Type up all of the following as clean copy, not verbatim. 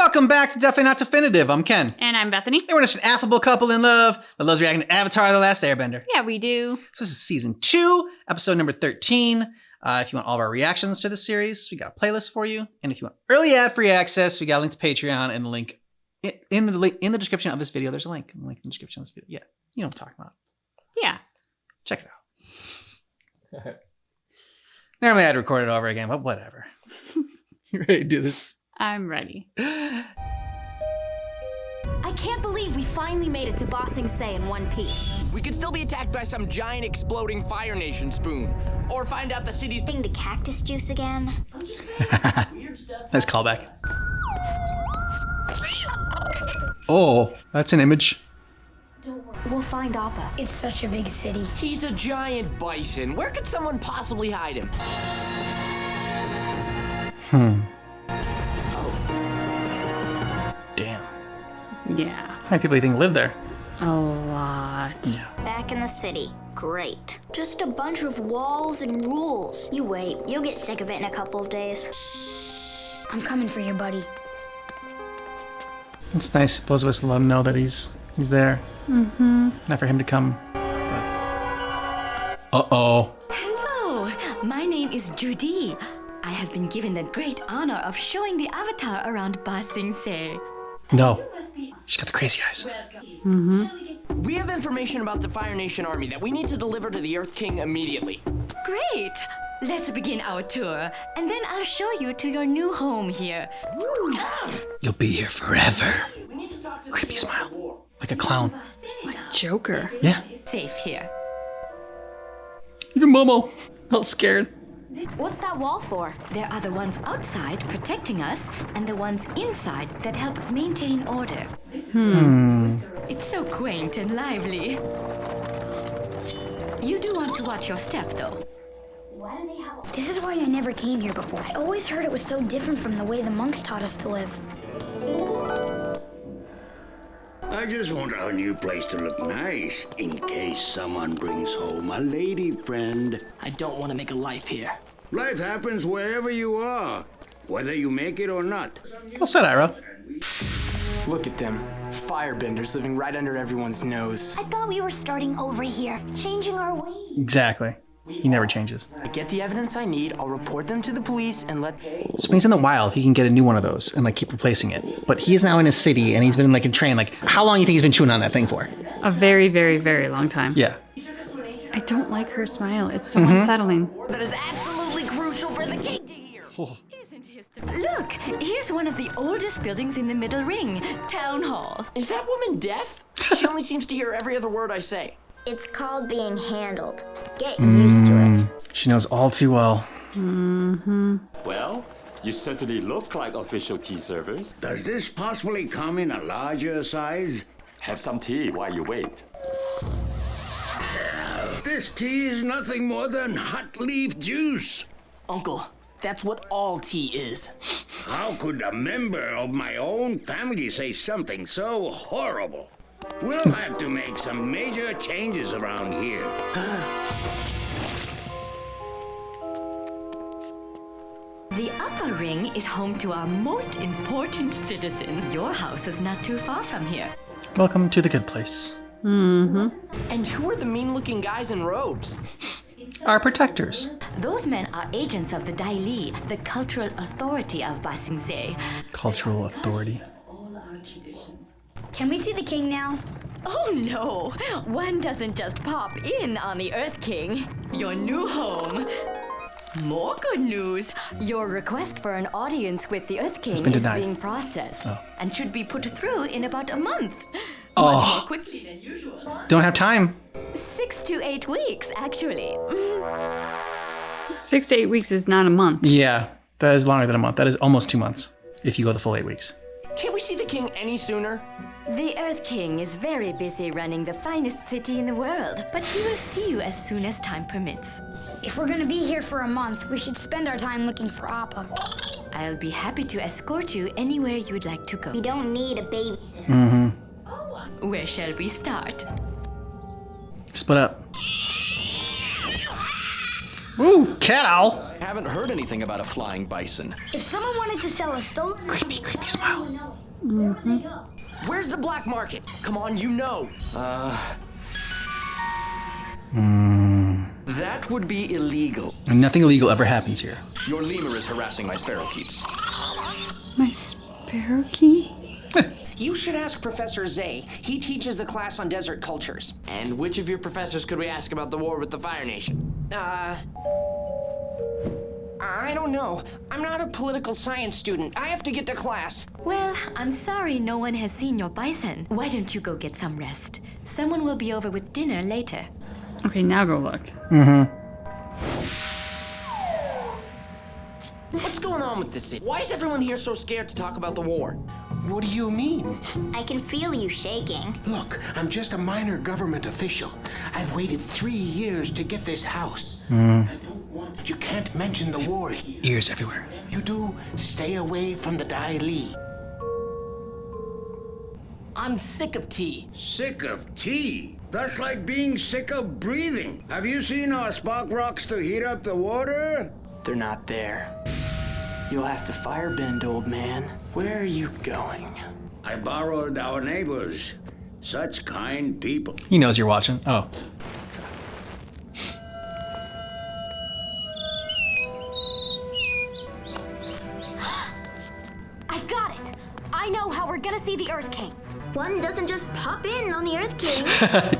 Welcome back to Definitely Not Definitive. I'm Ken. And I'm Bethany. And we're just an affable couple in love that loves reacting to Avatar: The Last Airbender. Yeah, we do. So this is season 2, episode number 13. If you want all of our reactions to this series, we got a playlist for you. And if you want early ad-free access, we got a link to Patreon and the link in the description of this video. There's a link in the description of this video. Yeah, you know what I'm talking about. Yeah. Check it out. Normally I'd record it over again, but whatever. You ready to do this? I'm ready. I can't believe we finally made it to Ba Sing Se in one piece. We could still be attacked by some giant exploding Fire Nation spoon. Or find out the city's Being the cactus juice again. Nice callback. Oh, that's an image. We'll find Appa. It's such a big city. He's a giant bison. Where could someone possibly hide him? Damn. Yeah. How many people do you think live there? A lot. Yeah. Back in the city. Great. Just a bunch of walls and rules. You wait. You'll get sick of it in a couple of days. I'm coming for you, buddy. It's nice. Both of us to let him know that he's there. Mm-hmm. Not for him to come. But... Uh-oh. Hello, my name is Judy. I have been given the great honor of showing the Avatar around Ba Sing Se. No. She's got the crazy eyes. Mm-hmm. We have information about the Fire Nation army that we need to deliver to the Earth King immediately. Great! Let's begin our tour, and then I'll show you to your new home here. You'll be here forever. Creepy smile. Like a clown. Like Joker. Yeah. Safe here. Even Momo. All scared. What's that wall for? There are the ones outside protecting us, and the ones inside that help maintain order. It's so quaint and lively. You do want to watch your step, though. This is why I never came here before. I always heard it was so different from the way the monks taught us to live. I just want our new place to look nice in case someone brings home a lady friend. I don't want to make a life here. Life happens wherever you are, whether you make it or not. Well said, Ira. Look at them. Firebenders living right under everyone's nose. I thought we were starting over here, changing our ways. Exactly. He never changes. I get the evidence I need, I'll report them to the police and let... So when he's in the wild, he can get a new one of those and like keep replacing it. But he's now in a city and he's been like in train. Like, how long do you think he's been chewing on that thing for? A very, very, very long time. Yeah. I don't like her smile. It's so unsettling. That is absolutely crucial for the king to hear. Isn't history? Look, here's one of the oldest buildings in the Middle Ring, Town Hall. Is that woman deaf? She only seems to hear every other word I say. It's called being handled. Get used to it. She knows all too well. Well, you certainly look like official tea servers. Does this possibly come in a larger size? Have some tea while you wait. This tea is nothing more than hot leaf juice. Uncle, that's what all tea is. How could a member of my own family say something so horrible? We'll have to make some major changes around here. The upper ring is home to our most important citizens. Your house is not too far from here. Welcome to the good place. And who are the mean-looking guys in robes? Our protectors. Those men are agents of the Dai Li, the cultural authority of Ba Sing Se. Cultural authority. Can we see the king now? Oh no! One doesn't just pop in on the Earth King. Your new home. More good news. Your request for an audience with the Earth King been is denied. being processed Oh. and should be put through in about a month. Oh. Much more quickly than usual. Don't have time. 6 to 8 weeks, actually. 6 to 8 weeks is not a month. Yeah, that is longer than a month. That is almost 2 months if you go the full 8 weeks. Can't we see the king any sooner? The Earth King is very busy running the finest city in the world, but he will see you as soon as time permits. If we're gonna be here for a month, we should spend our time looking for Appa. I'll be happy to escort you anywhere you'd like to go. We don't need a baby. Where shall we start? Split up. Ooh, cat owl. I haven't heard anything about a flying bison. If someone wanted to sell a stolen... Creepy smile. Where's the black market? Come on, you know. That would be illegal. And nothing illegal ever happens here. Your lemur is harassing my sparrowkeets. My sparrowkeets? You should ask Professor Zay. He teaches the class on desert cultures. And which of your professors could we ask about the war with the Fire Nation? I don't know. I'm not a political science student. I have to get to class. Well, I'm sorry no one has seen your bison. Why don't you go get some rest? Someone will be over with dinner later. Okay, now go look. What's going on with this city? Why is everyone here so scared to talk about the war? What do you mean? I can feel you shaking. Look, I'm just a minor government official. I've waited 3 years to get this house. You can't mention the war. Ears everywhere. You do stay away from the Dai Li. I'm sick of tea. Sick of tea? That's like being sick of breathing. Have you seen our spark rocks to heat up the water? They're not there. You'll have to firebend, old man. Where are you going? I borrowed our neighbors. Such kind people. He knows you're watching. Oh. I've got it. I know how we're gonna see the Earth King. One doesn't just pop in on the Earth King.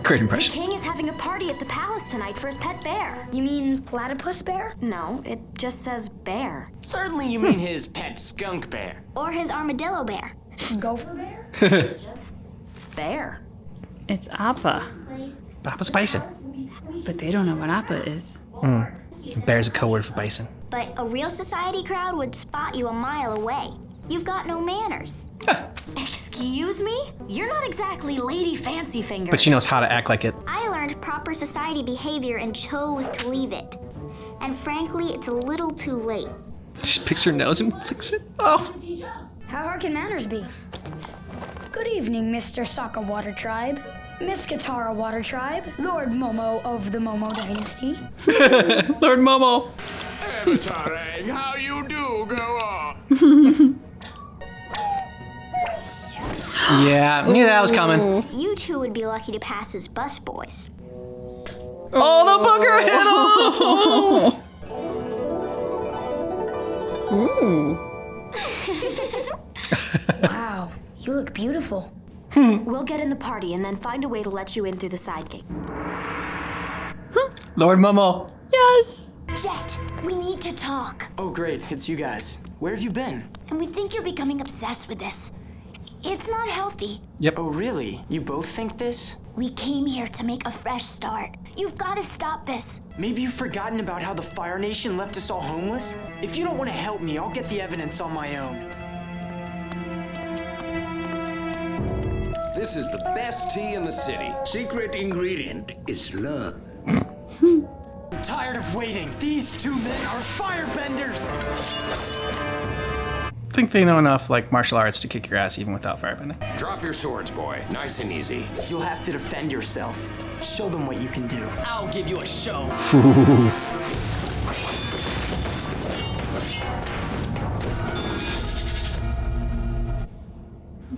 Great The impression. king is having a party at the palace tonight for his pet bear. You mean platypus bear? No, it just says bear. Certainly you mean his pet skunk bear. Or his armadillo bear. Gopher bear? Just bear. It's Appa. Papa's bison. But they don't know what Appa is. Bear's a code word for bison. But a real society crowd would spot you a mile away. You've got no manners. Excuse me? You're not exactly Lady Fancy Fingers. But she knows how to act like it. I learned proper society behavior and chose to leave it. And frankly, it's a little too late. She picks her nose and flicks it. Oh. How hard can manners be? Good evening, Mr. Sokka Water Tribe. Miss Katara Water Tribe. Lord Momo of the Momo Dynasty. Lord Momo. Avatarang, how you do, go on. Yeah, knew that was coming. You two would be lucky to pass as busboys. Oh, the booger hit him! Ooh. Wow, you look beautiful. We'll get in the party and then find a way to let you in through the side gate. Lord Momo. Yes. Jet, we need to talk. Oh, great. It's you guys. Where have you been? And we think you're becoming obsessed with this. It's not healthy. Yep. Oh, really? You both think this? We came here to make a fresh start. You've got to stop this. Maybe you've forgotten about how the Fire Nation left us all homeless? If you don't want to help me, I'll get the evidence on my own. This is the best tea in the city. Secret ingredient is love. I'm tired of waiting. These two men are firebenders! I think they know enough, like, martial arts to kick your ass even without firebending. Drop your swords, boy. Nice and easy. You'll have to defend yourself. Show them what you can do. I'll give you a show.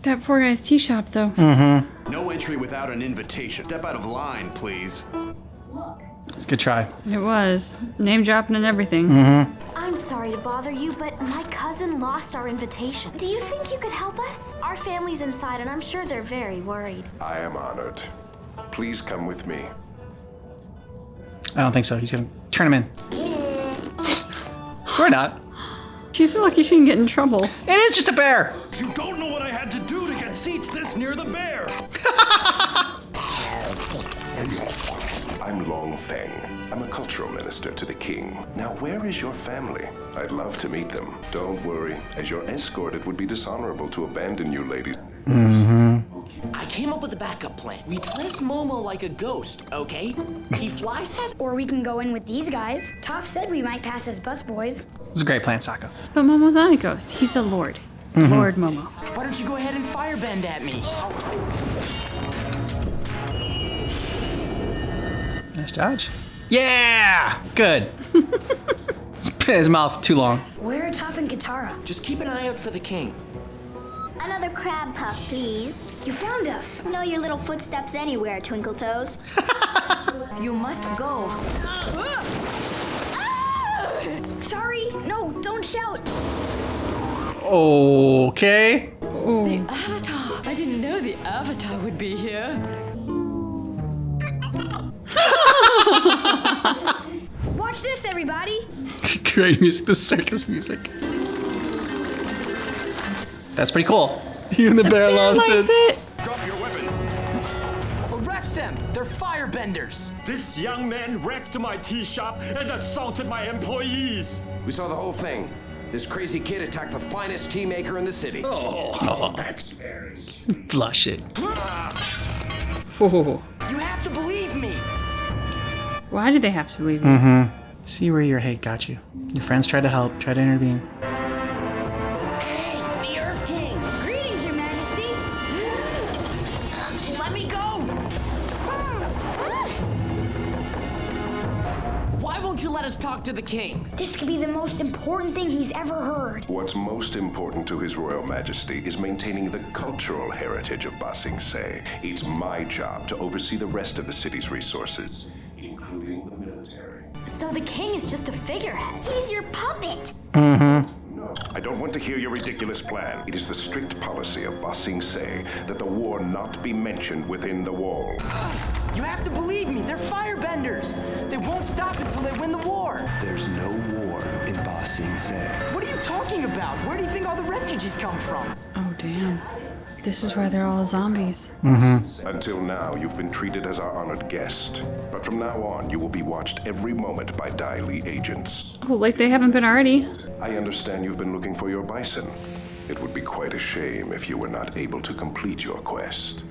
That poor guy's tea shop, though. No entry without an invitation. Step out of line, please. It's a good try. It was. Name dropping and everything. I'm sorry to bother you, but my cousin lost our invitation. Do you think you could help us? Our family's inside, and I'm sure they're very worried. I am honored. Please come with me. I don't think so. He's gonna turn him in. Or not. She's so lucky she didn't get in trouble. It is just a bear. You don't know what I had to do to get seats this near the bear. I'm Long Feng. I'm a cultural minister to the king. Now, where is your family? I'd love to meet them. Don't worry. As your escort, it would be dishonorable to abandon you ladies. I came up with a backup plan. We dress Momo like a ghost, okay? He flies by the... Or we can go in with these guys. Toph said we might pass as busboys. It was a great plan, Sokka. But Momo's not a ghost. He's a lord. Lord Momo. Why don't you go ahead and firebend at me? Nice dodge. Yeah! Good. His mouth too long. Where are Toph and Katara? Just keep an eye out for the king. Another crab puff, please. You found us. Know your little footsteps anywhere, Twinkle Toes. You must go. Sorry. No, don't shout. Okay. The Avatar. I didn't know the Avatar would be here. Watch this, everybody. Great music, the circus music. That's pretty cool. Even the bear loves it. Drop your weapons. Arrest them! They're firebenders! This young man wrecked my tea shop and assaulted my employees. We saw the whole thing. This crazy kid attacked the finest tea maker in the city. Oh, that's very Blush it. Whoa. You have to believe me! Why did they have to believe you? Mm-hmm. See where your hate got you. Your friends tried to help, tried to intervene. Hey, the Earth King! Greetings, Your Majesty. Let me go! Why won't you let us talk to the king? This could be the most important thing he's ever heard. What's most important to His Royal Majesty is maintaining the cultural heritage of Ba Sing Se. It's my job to oversee the rest of the city's resources, including the military. So the king is just a figurehead. He's your puppet. Mm-hmm. No, I don't want to hear your ridiculous plan. It is the strict policy of Ba Sing Se that the war not be mentioned within the wall. You have to believe me, they're firebenders! They won't stop until they win the war! There's no war in Ba Sing Se. What are you talking about? Where do you think all the refugees come from? Oh, damn. This is why they're all zombies. Mm-hmm. Until now, you've been treated as our honored guest. But from now on, you will be watched every moment by Dai Li agents. Oh, like they haven't been already. I understand you've been looking for your bison. It would be quite a shame if you were not able to complete your quest.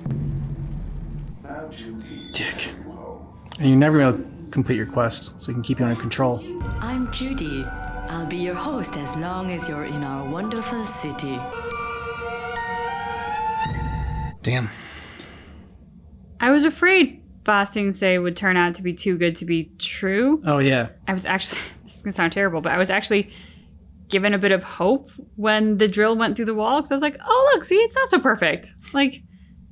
Now, Judy. Dick. And you never will complete your quest, so we can keep you under control. I'm Judy. I'll be your host as long as you're in our wonderful city. Damn. I was afraid Ba Sing Se would turn out to be too good to be true. Oh, yeah. I was actually, this is going to sound terrible, but I was actually given a bit of hope when the drill went through the wall. Because I was like, oh, look, see, it's not so perfect. Like,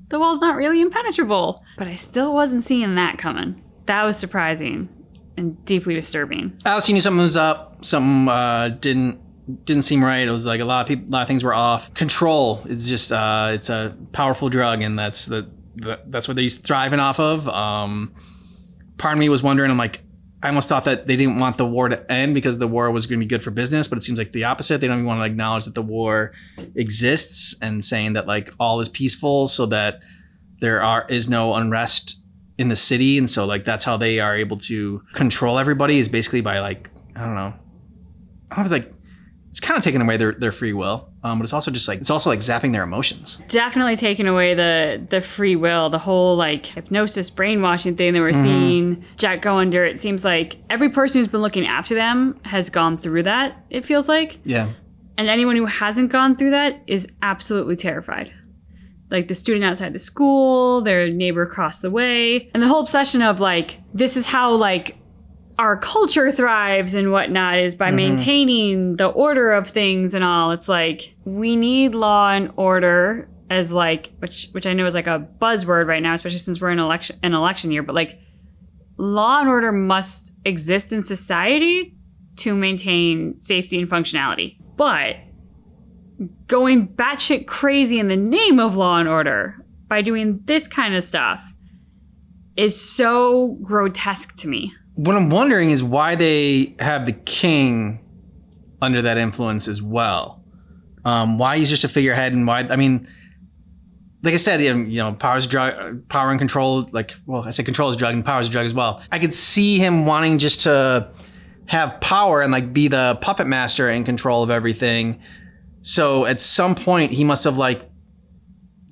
the wall's not really impenetrable. But I still wasn't seeing that coming. That was surprising and deeply disturbing. Alice, you knew something was up. Something didn't seem right. It was like a lot of things were off. Control. It's just it's a powerful drug, and that's what he's thriving off of. Part of me was wondering. I'm like, I almost thought that they didn't want the war to end because the war was going to be good for business, but it seems like the opposite. They don't even want to acknowledge that the war exists and saying that like all is peaceful, so that there is no unrest in the city, and so like that's how they are able to control everybody is basically by like I don't know if it's like. It's kind of taking away their free will, but it's also zapping their emotions. Definitely taking away the free will, the whole like hypnosis, brainwashing thing that we're seeing Jack go under. It seems like every person who's been looking after them has gone through that. It feels like, yeah. And anyone who hasn't gone through that is absolutely terrified. Like the student outside the school, their neighbor across the way, and the whole obsession of like this is how like. Our culture thrives and whatnot is by maintaining the order of things and all. It's like we need law and order as like which I know is like a buzzword right now, especially since we're in an election year. But like law and order must exist in society to maintain safety and functionality. But going batshit crazy in the name of law and order by doing this kind of stuff is so grotesque to me. What I'm wondering is why they have the king under that influence as well. Why he's just a figurehead, and why? I mean, like I said, power's drug, power and control. Like, well, I said control is drug, and power is drug as well. I could see him wanting just to have power and like be the puppet master in control of everything. So at some point, he must have like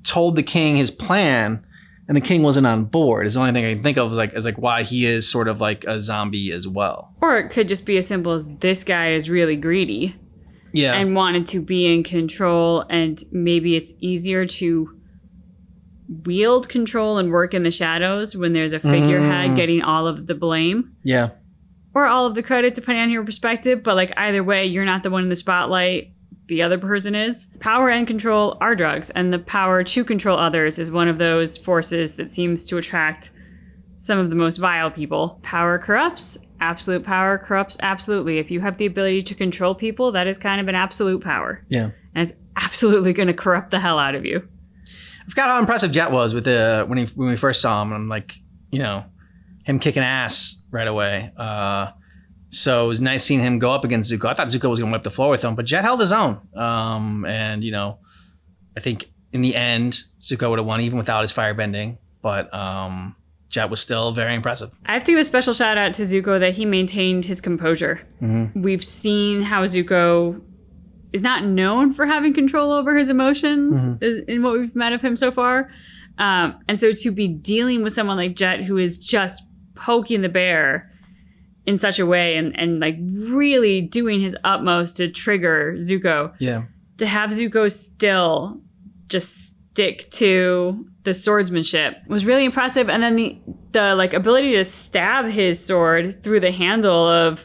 told the king his plan. And the king wasn't on board. Is the only thing I can think of is like why he is sort of like a zombie as well. Or it could just be as simple as this guy is really greedy. Yeah. And wanted to be in control, and maybe it's easier to wield control and work in the shadows when there's a figurehead getting all of the blame. Yeah. Or all of the credit, depending on your perspective. But like either way, you're not the one in the spotlight. The other person is. Power and control are drugs, and the power to control others is one of those forces that seems to attract some of the most vile people. Power corrupts. Absolute power corrupts absolutely. If you have the ability to control people, that is kind of an absolute power. Yeah. And it's absolutely going to corrupt the hell out of you. I forgot how impressive Jet was with when we first saw him. I'm like, him kicking ass right away. So it was nice seeing him go up against Zuko. I thought Zuko was going to wipe the floor with him, but Jet held his own. And I think in the end, Zuko would have won even without his firebending. But Jet was still very impressive. I have to give a special shout out to Zuko that he maintained his composure. Mm-hmm. We've seen how Zuko is not known for having control over his emotions in what we've met of him so far. And so to be dealing with someone like Jet who is just poking the bear in such a way and like really doing his utmost to trigger Zuko. Yeah. To have Zuko still just stick to the swordsmanship was really impressive. And then the like ability to stab his sword through the handle of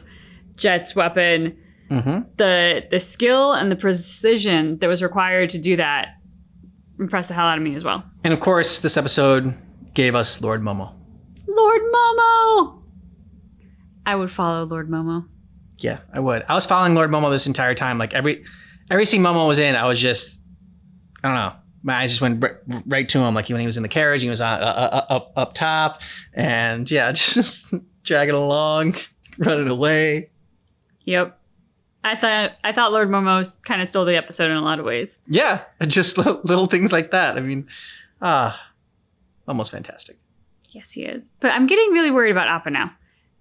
Jet's weapon, the skill and the precision that was required to do that impressed the hell out of me as well. And of course, this episode gave us Lord Momo. Lord Momo! I would follow Lord Momo. Yeah, I would. I was following Lord Momo this entire time. Like every scene Momo was in, I was just, I don't know. My eyes just went right to him. Like when he was in the carriage, he was up top, and yeah, just dragging along, running away. Yep. I thought Lord Momo kind of stole the episode in a lot of ways. Yeah, just little things like that. I mean, almost fantastic. Yes, he is. But I'm getting really worried about Appa now.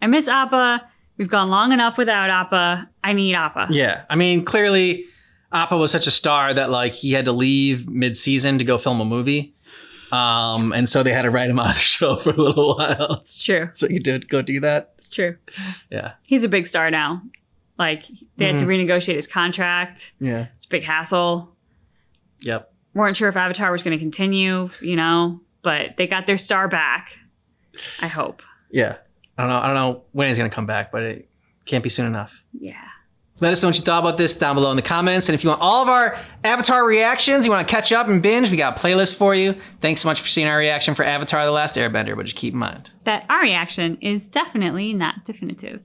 I miss Appa. We've gone long enough without Appa. I need Appa. Yeah, I mean, clearly Appa was such a star that like he had to leave mid-season to go film a movie. And so they had to write him out of the show for a little while. It's true. So you did go do that? It's true. Yeah. He's a big star now. Like they had to renegotiate his contract. Yeah. It's a big hassle. Yep. Weren't sure if Avatar was going to continue, but they got their star back. I hope. Yeah. I don't know when he's going to come back, but it can't be soon enough. Yeah. Let us know what you thought about this down below in the comments. And if you want all of our Avatar reactions, you want to catch up and binge, we got a playlist for you. Thanks so much for seeing our reaction for Avatar: The Last Airbender, but just keep in mind that our reaction is definitely not definitive.